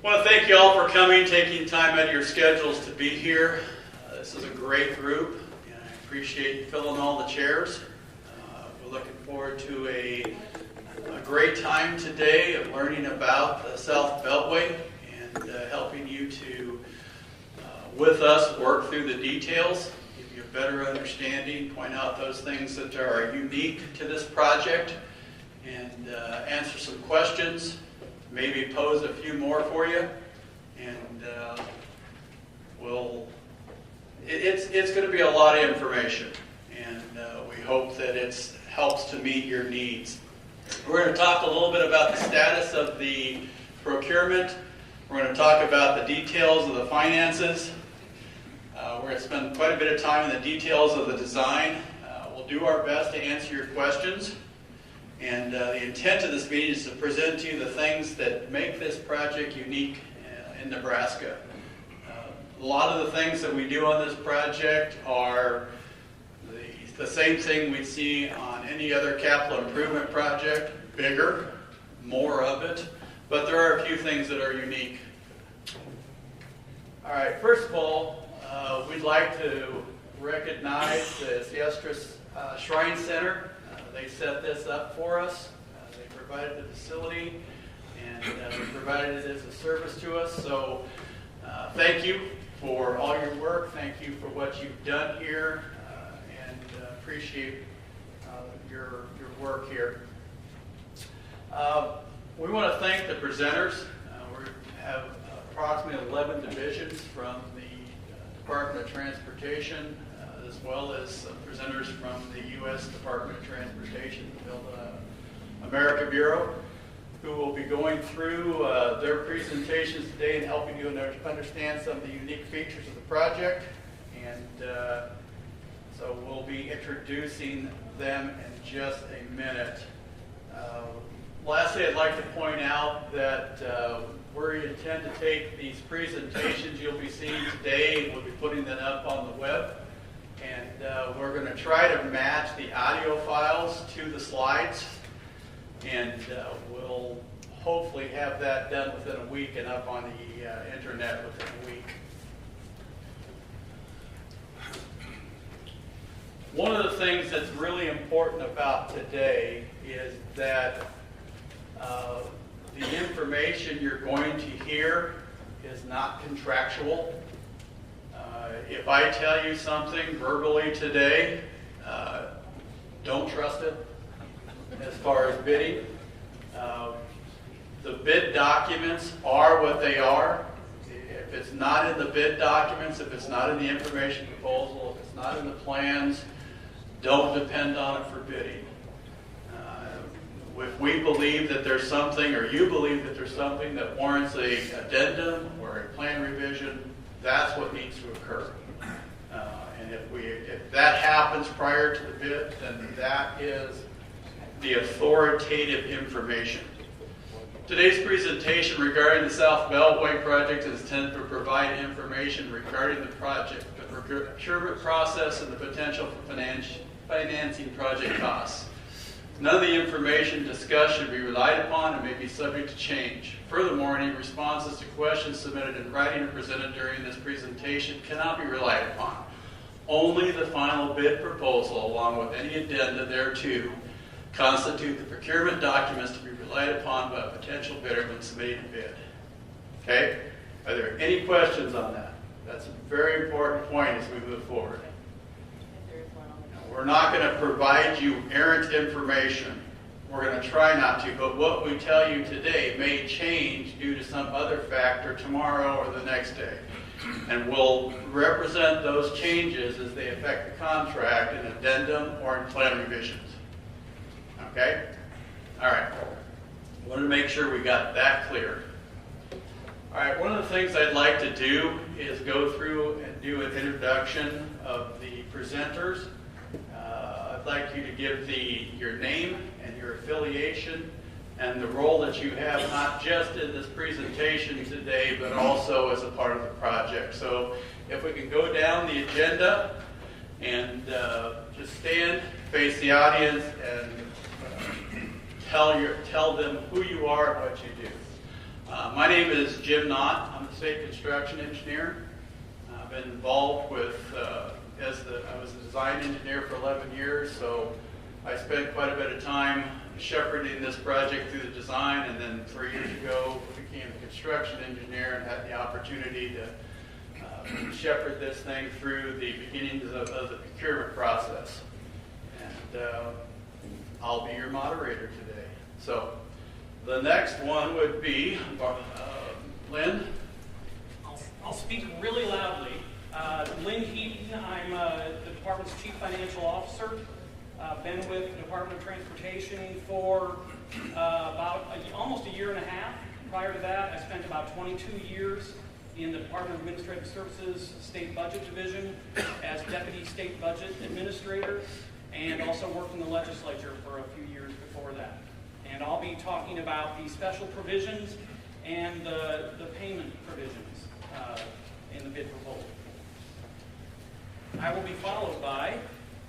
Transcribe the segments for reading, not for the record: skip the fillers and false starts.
I want to thank you all for coming, taking time out of your schedules to be here. This is a great group, and I appreciate you filling all the chairs. We're looking forward to a great time today of learning about the South Beltway and helping you to, with us, work through the details, give you a better understanding, point out those things that are unique to this project, and answer some questions. Maybe pose a few more for you, and it's going to be a lot of information, and we hope that it helps to meet your needs. We're going to talk a little bit about the status of the procurement. We're going to talk about the details of the finances. We're going to spend quite a bit of time in the details of the design. We'll do our best to answer your questions. And the intent of this meeting is to present to you the things that make this project unique in Nebraska. A lot of the things that we do on this project are the same thing we see on any other capital improvement project, bigger, more of it, but there are a few things that are unique. All right, first of all, we'd like to recognize the Siestras Shrine Center. They set this up for us. They provided the facility, and they provided it as a service to us. So thank you for all your work. Thank you for what you've done here, and appreciate your work here. We want to thank the presenters. We have approximately 11 divisions from the Department of Transportation, as well as presenters from the U.S. Department of Transportation, the America Bureau, who will be going through their presentations today and helping you understand some of the unique features of the project. And so we'll be introducing them in just a minute. Lastly, I'd like to point out that we intend to take these presentations you'll be seeing today, and we'll be putting them up on the web. And we're going to try to match the audio files to the slides, and we'll hopefully have that done within a week and up on the internet within a week. One of the things that's really important about today is that the information you're going to hear is not contractual. If I tell you something verbally today, don't trust it as far as bidding. The bid documents are what they are. If it's not in the bid documents, if it's not in the information proposal, if it's not in the plans, don't depend on it for bidding. If we believe that there's something, or you believe that there's something that warrants an addendum or a plan revision, that's what needs to occur. And if that happens prior to the bid, then that is the authoritative information. Today's presentation regarding the South Beltway project is intended to provide information regarding the project, the procurement process, and the potential for financing project costs. None of the information discussed should be relied upon and may be subject to change. Furthermore, any responses to questions submitted in writing or presented during this presentation cannot be relied upon. Only the final bid proposal, along with any addenda thereto, constitute the procurement documents to be relied upon by a potential bidder when submitting a bid. Okay? Are there any questions on that? That's a very important point as we move forward. We're not going to provide you errant information. We're going to try not to, but what we tell you today may change due to some other factor tomorrow or the next day. And we'll represent those changes as they affect the contract in addendum or in plan revisions. Okay? All right. I wanted to make sure we got that clear. All right, one of the things I'd like to do is go through and do an introduction of the presenters. I'd like you to give your name and your affiliation and the role that you have, not just in this presentation today, but also as a part of the project. So if we can go down the agenda and just stand, face the audience, and tell them who you are and what you do. My name is Jim Knott. I'm the state construction engineer. I've been involved with, I was a design engineer for 11 years, so I spent quite a bit of time shepherding this project through the design, and then 3 years ago became a construction engineer and had the opportunity to shepherd this thing through the beginnings of the procurement process. And I'll be your moderator today. So the next one would be Lynn. I'll speak really loudly. Lynn Heaton, I'm the department's chief financial officer. Been with the Department of Transportation for about almost a year and a half. Prior to that, I spent about 22 years in the Department of Administrative Services State Budget Division as Deputy State Budget Administrator, and also worked in the legislature for a few years before that. And I'll be talking about the special provisions and the payment provisions in the bid proposal. I will be followed by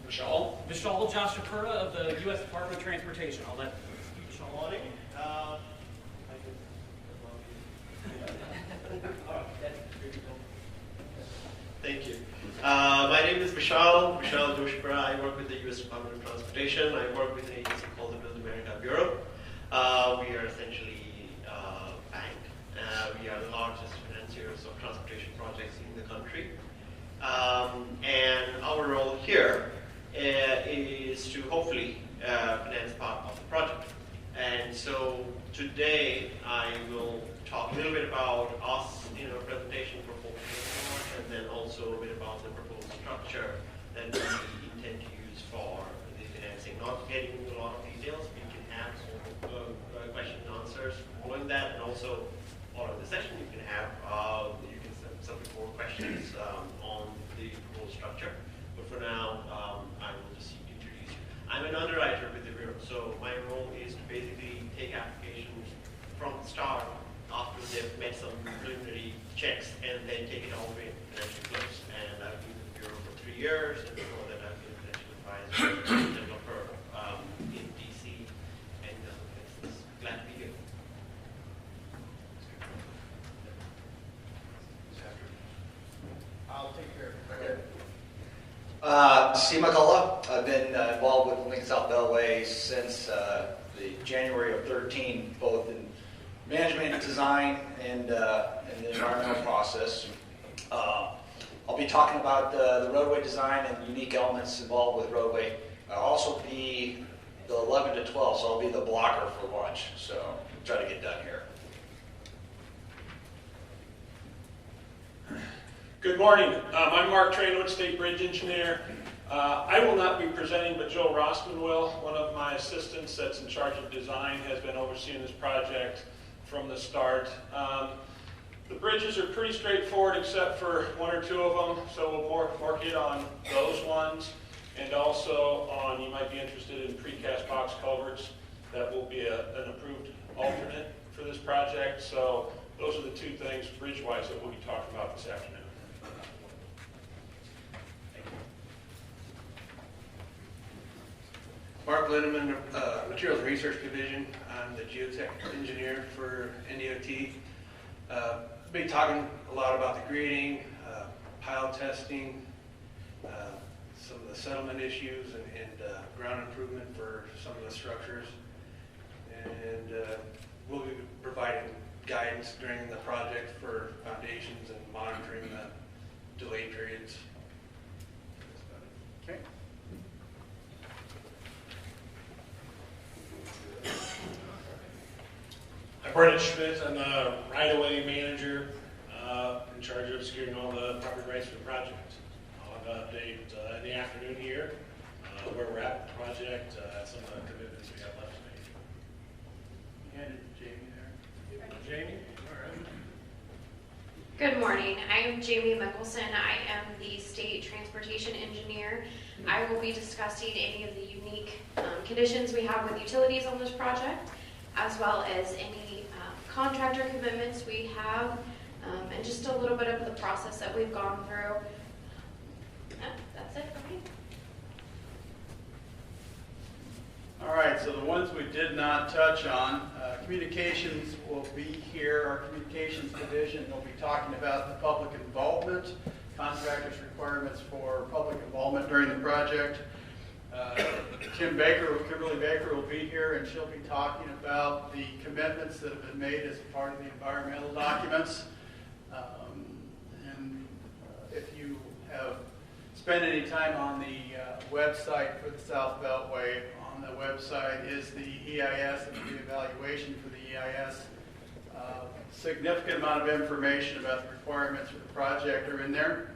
Vishal Joshapura of the U.S. Department of Transportation. I'll let Vishal on. Thank you. My name is Vishal Joshipura. I work with the U.S. Department of Transportation. I work with an agency called the Build America Bureau. We are essentially a bank. We are the largest financiers of transportation projects in the country. And our role here is to hopefully finance part of the project. And so today I will talk a little bit about us in our presentation for and then also a bit about the proposed structure that we intend to use for the financing. Not getting into a lot of details, we can have question and answers following that, and also following the session you can have submit more questions on the proposed structure. But for now, I will just introduce you. I'm an underwriter with the Bureau, so my role is to basically take applications from the start after they've met some preliminary checks and then take it all the way to financial close. And I've been with the Bureau for 3 years, and before that I've been a financial advisor, developer in DC, and it's glad to be here. I'll take care of it. Okay. Steve McCullough. I've been involved with Lincoln South Beltway since the January of 13, both in management, design, and the environmental process. I'll be talking about the roadway design and unique elements involved with roadway. I'll also be the 11 to 12, so I'll be the blocker for lunch. So try to get done here. Good morning. I'm Mark Trainwood, State Bridge Engineer. I will not be presenting, but Joe Rossman will. One of my assistants that's in charge of design has been overseeing this project from the start. The bridges are pretty straightforward except for 1 or 2 of them, so we'll more hit on those ones. And also on, you might be interested in precast box culverts. That will be an approved alternate for this project. So those are the 2 things bridge-wise that we'll be talking about this afternoon. Mark Lindeman, Materials Research Division. I'm the geotech engineer for NDOT. Be talking a lot about the grading, pile testing, some of the settlement issues, and ground improvement for some of the structures. And we'll be providing guidance during the project for foundations and monitoring the delay periods. Okay. I'm Brendan Schmidt. I'm the right-of-way manager in charge of securing all the property rights for the project. I'll have an update in the afternoon here, where we're at with the project, some of the commitments we have left to make. You handed Jamie there. Jamie? All right. Good morning. I'm Jamie Mickelson. I am the State Transportation Engineer. I will be discussing any of the unique conditions we have with utilities on this project, as well as any contractor commitments we have, and just a little bit of the process that we've gone through. That's it for me. All right, so the ones we did not touch on, communications will be here. Our communications division will be talking about the public involvement, contractors' requirements for public involvement during the project. Kimberly Baker will be here, and she'll be talking about the commitments that have been made as part of the environmental documents. If you have spent any time on the website for the South Beltway, on the website is the EIS and the evaluation for the EIS. Significant amount of information about the requirements for the project are in there.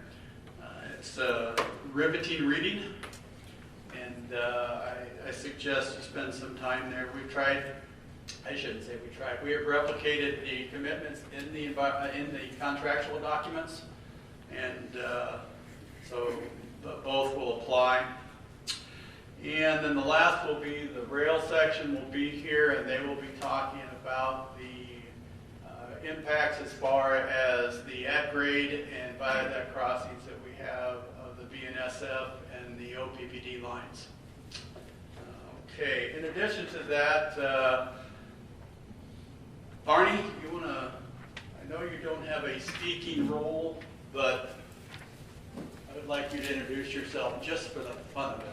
It's riveting reading, and I suggest you spend some time there. We've tried, I shouldn't say we tried, we have replicated the commitments in the contractual documents, and so both will apply. And then the last will be the rail section will be here, and they will be talking about the impacts as far as the at-grade and viaduct crossings that we have of the BNSF and the OPPD lines. Okay, in addition to that, Barney, you want to, I know you don't have a speaking role, but I would like you to introduce yourself just for the fun of it.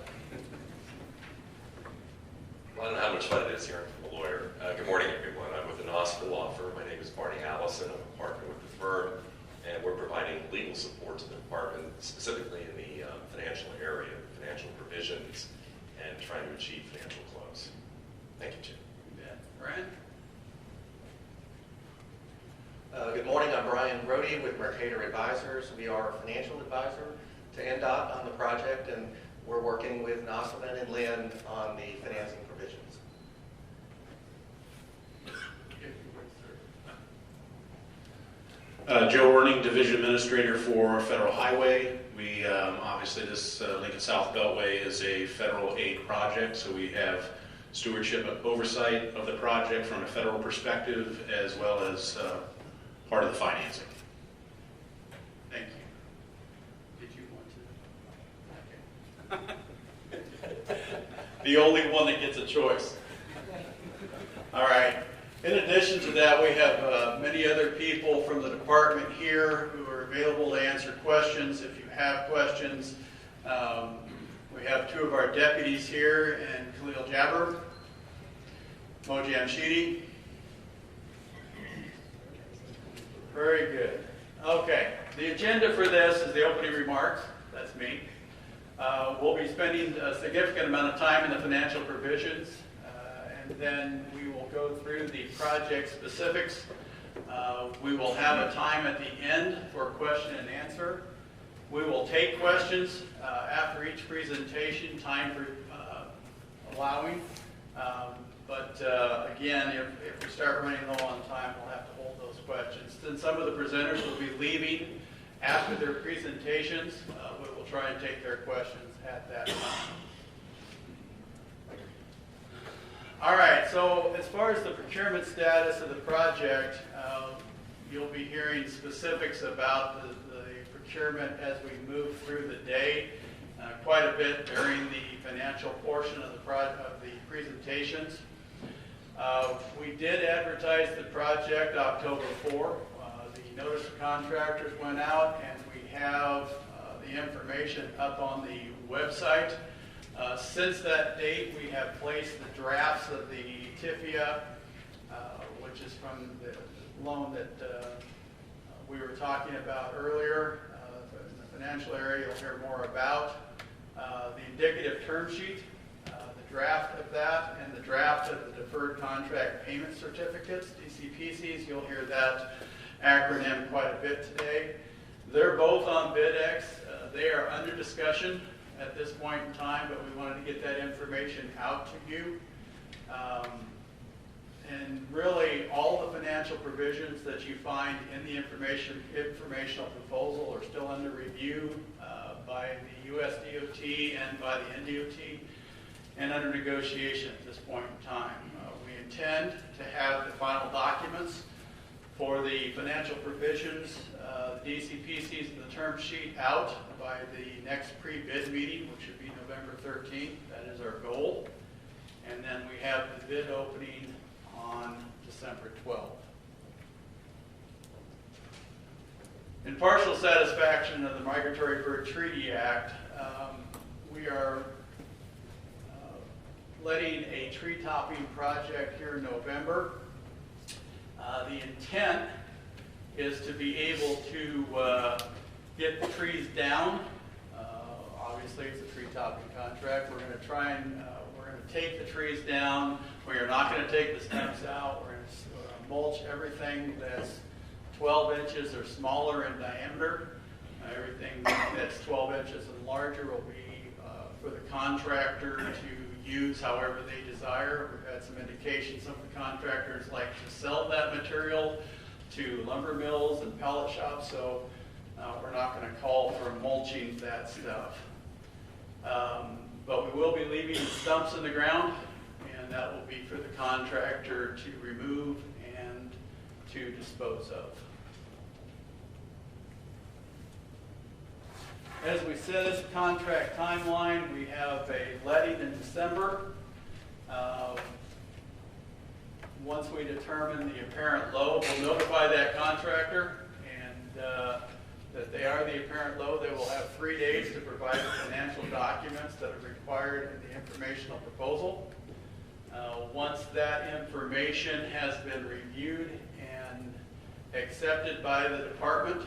Well, I don't know how much fun it is hearing from a lawyer. Good morning, everyone. I'm with the Nosfer Law Firm. My name is Barney Allison. I'm a partner with the firm, and we're providing legal support to the department, specifically in the financial area, financial provisions, and trying to achieve financial close. Thank you, Jim. You bet. Brian? Good morning, I'm Brian Brody with Mercator Advisors. We are a financial advisor to NDOT on the project, and we're working with Nosselman and Lynn on the financing provisions. Joe Erning, Division Administrator for Federal Highway. We obviously this Lincoln South Beltway is a federal aid project, so we have stewardship and oversight of the project from a federal perspective, as well as part of the financing. Thank you. Did you want to? Okay. The only one that gets a choice. All right. In addition to that, we have many other people from the department here who are available to answer questions if you have questions. We have two of our deputies here, and Khalil Jabber, Mo Jamshidi. Very good. Okay, the agenda for this is the opening remarks. That's me. We'll be spending a significant amount of time in the financial provisions, and then we will go through the project specifics. We will have a time at the end for question and answer. We will take questions after each presentation, time for allowing. But again, if we start running low on time, we'll have to hold those questions. Then some of the presenters will be leaving after their presentations. We will try and take their questions at that time. All right, so as far as the procurement status of the project, you'll be hearing specifics about the procurement as we move through the day, quite a bit during the financial portion of the presentations. We did advertise the project October 4. The notice of contractors went out, and we have the information up on the website. Since that date, we have placed the drafts of the TIFIA, which is from the loan that we were talking about earlier. In the financial area, you'll hear more about. The indicative term sheet, the draft of that, and the draft of the deferred contract payment certificates, DCPCs. You'll hear that acronym quite a bit today. They're both on BidX. They are under discussion at this point in time, but we wanted to get that information out to you. And really, all the financial provisions that you find in the informational proposal are still under review by the US DOT and by the NDOT, and under negotiation at this point in time. We intend to have the final documents for the financial provisions, the DCPCs and the term sheet out by the next pre-bid meeting, which should be November 13th. That is our goal. And then we have the bid opening on December 12th. In partial satisfaction of the Migratory Bird Treaty Act, we are letting a tree topping project here in November. The intent is to be able to get the trees down. Obviously, it's a tree topping contract. We're going to try and we're going to take the trees down. We are not going to take the stems out. We're going to mulch everything that's 12 inches or smaller in diameter. Everything that's 12 inches and larger will be for the contractor to use however they desire. We've had some indications some of the contractors like to sell that material to lumber mills and pallet shops, so we're not going to call for mulching that stuff. But we will be leaving the stumps in the ground, and that will be for the contractor to remove and to dispose of. As we said, this contract timeline, we have a letting in December. Once we determine the apparent low, we'll notify that contractor and that they are the apparent low. They will have 3 days to provide the financial documents that are required in the informational proposal. Once that information has been reviewed and accepted by the department,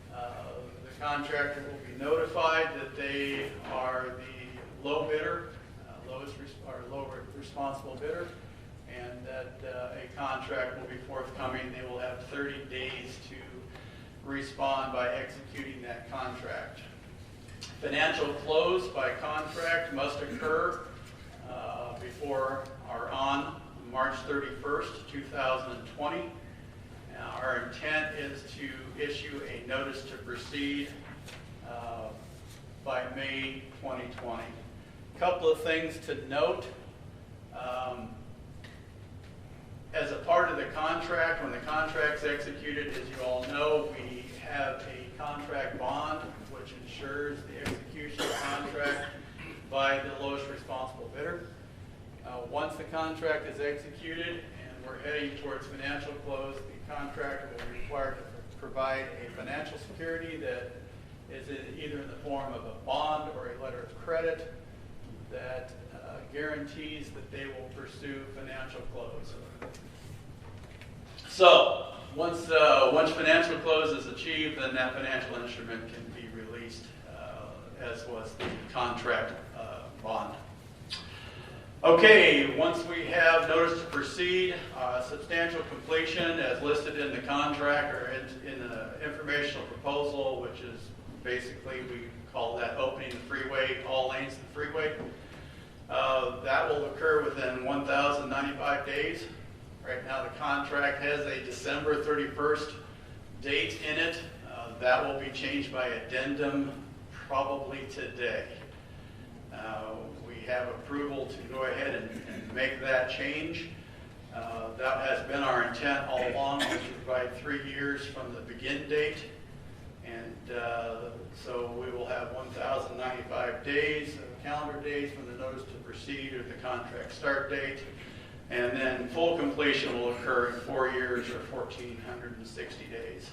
the contractor will be notified that they are the low bidder, low responsible bidder, and that a contract will be forthcoming. They will have 30 days to respond by executing that contract. Financial close by contract must occur before or on March 31st, 2020. Our intent is to issue a notice to proceed by May 2020. A couple of things to note. As a part of the contract, when the contract's executed, as you all know, we have a contract bond which ensures the execution of the contract by the lowest responsible bidder. Once the contract is executed and we're heading towards financial close, the contractor will be required to provide a financial security that is either in the form of a bond or a letter of credit that guarantees that they will pursue financial close. So once financial close is achieved, then that financial instrument can be released, as was the contract bond. Okay, once we have notice to proceed, substantial completion as listed in the contract or in the informational proposal, which is basically, we call that opening the freeway, all lanes of the freeway. That will occur within 1,095 days. Right now the contract has a December 31st date in it. That will be changed by addendum probably today. We have approval to go ahead and make that change. That has been our intent all along, to provide 3 years from the begin date. And so we will have 1,095 days, calendar days from the notice to proceed or the contract start date. And then full completion will occur in 4 years or 1,460 days.